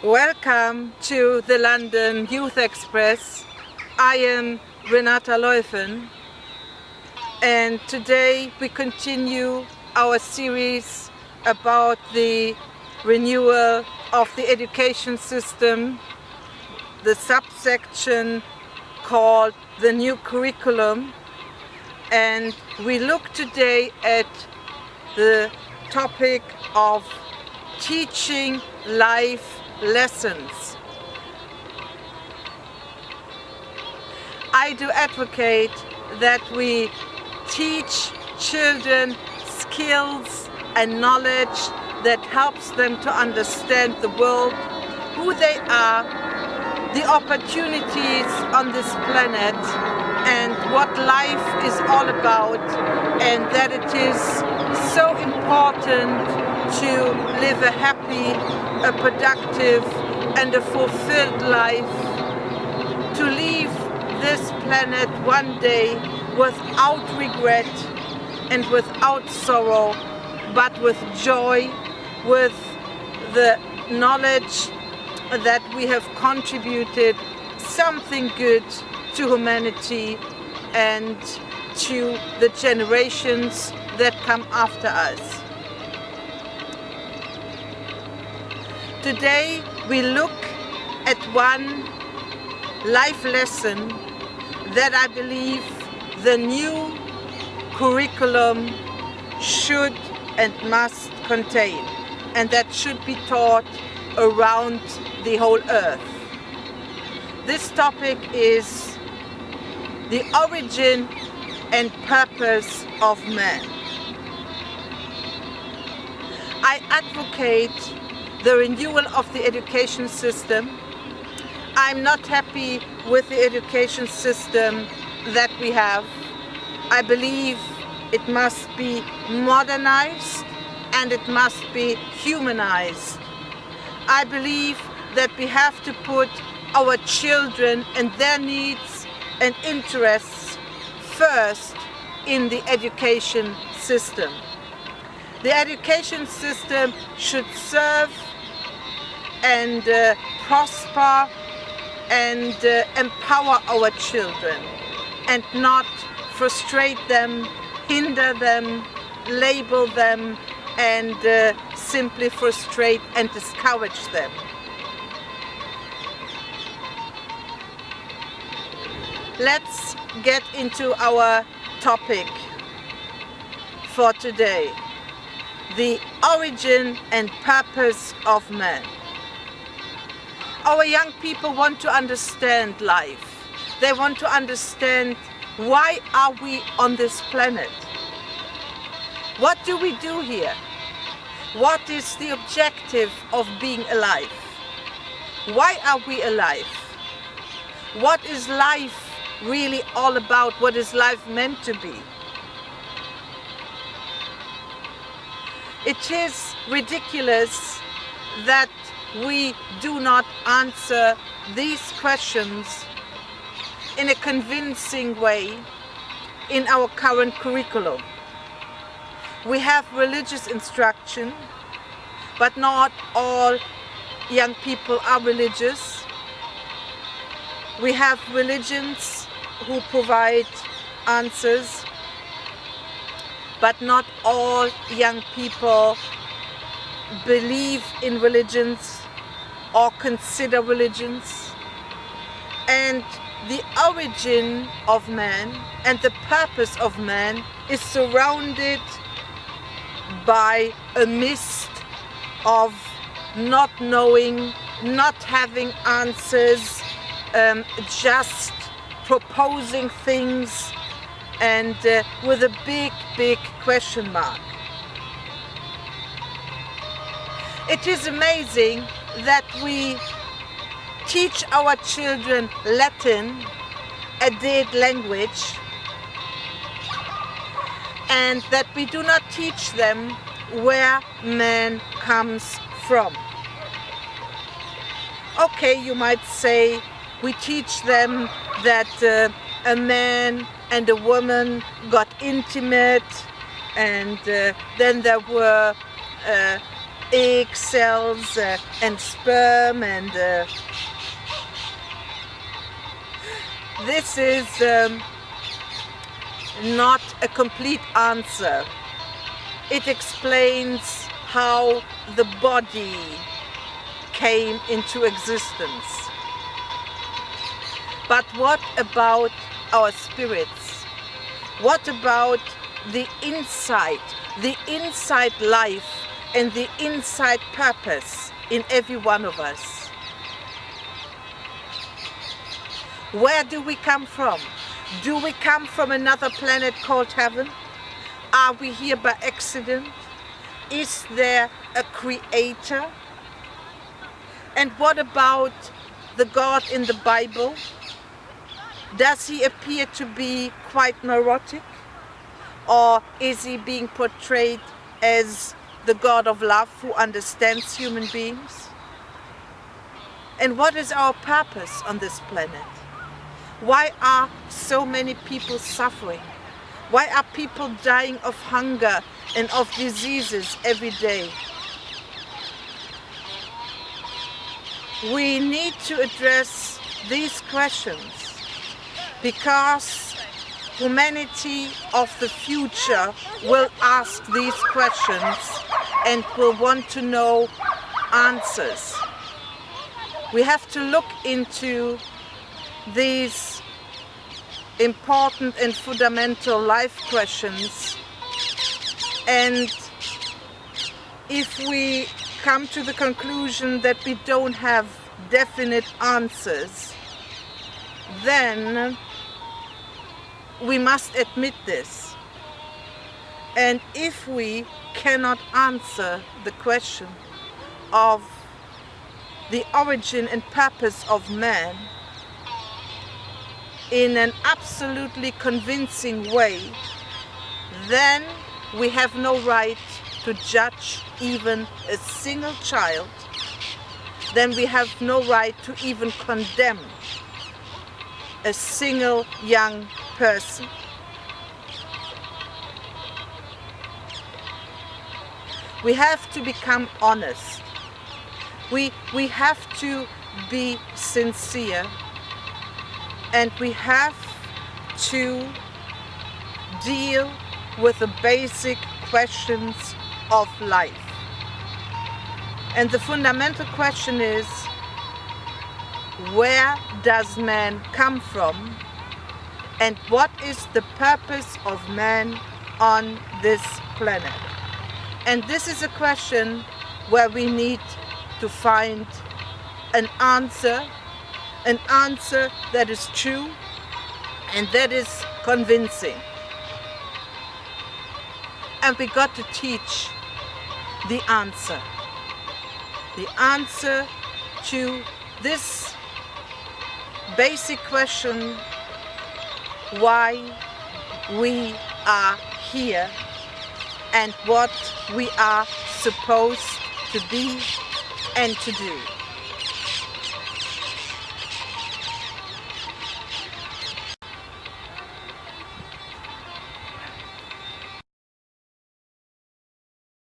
Welcome to the London Youth Express. I am Renata Leuven, and today we continue our series about the renewal of the education system, the subsection called the new curriculum, and we look today at the topic of teaching life lessons. I do advocate that we teach children skills and knowledge that helps them to understand the world, who they are, the opportunities on this planet, and what life is all about, and that it is so important to live a happy, a productive, and a fulfilled life, to leave this planet one day without regret and without sorrow, but with joy, with the knowledge that we have contributed something good to humanity and to the generations that come after us. Today we look at one life lesson that I believe the new curriculum should and must contain, and that should be taught around the whole earth. This topic is the origin and purpose of man. I advocate the renewal of the education system. I'm not happy with the education system that we have. I believe it must be modernized and it must be humanized. I believe that we have to put our children and their needs and interests first in the education system. The education system should serve and prosper and empower our children, and not frustrate them, hinder them, label them, and simply frustrate and discourage them. Let's get into our topic for today, the origin and purpose of man. Our young people want to understand life. They want to understand, why are we on this planet? What do we do here? What is the objective of being alive? Why are we alive? What is life really all about? What is life meant to be? It is ridiculous that we do not answer these questions in a convincing way in our current curriculum. We have religious instruction, but not all young people are religious. We have religions who provide answers, but not all young people believe in religions or consider religions. And the origin of man and the purpose of man is surrounded by a mist of not knowing, not having answers, just proposing things, and with a big question mark. It is amazing that we teach our children Latin, a dead language, and that we do not teach them where man comes from. Okay, you might say we teach them that a man and a woman got intimate, and then there were egg cells and sperm, and this is not a complete answer. It explains how the body came into existence. But what about our spirits? What about the inside life and the inside purpose in every one of us? Where do we come from? Do we come from another planet called heaven? Are we here by accident? Is there a creator? And what about the God in the Bible? Does he appear to be quite neurotic? Or is he being portrayed as the God of love who understands human beings? And what is our purpose on this planet? Why are so many people suffering? Why are people dying of hunger and of diseases every day? We need to address these questions because humanity of the future will ask these questions and will want to know answers. We have to look into these important and fundamental life questions, and if we come to the conclusion that we don't have definite answers, then we must admit this. And if we cannot answer the question of the origin and purpose of man in an absolutely convincing way, then we have no right to judge even a single child. Then we have no right to even condemn a single young person. We have to become honest. We have to be sincere, and we have to deal with the basic questions of life. And the fundamental question is, where does man come from? And what is the purpose of man on this planet? And this is a question where we need to find an answer that is true and that is convincing. And we got to teach the answer to this basic question, why we are here and what we are supposed to be and to do.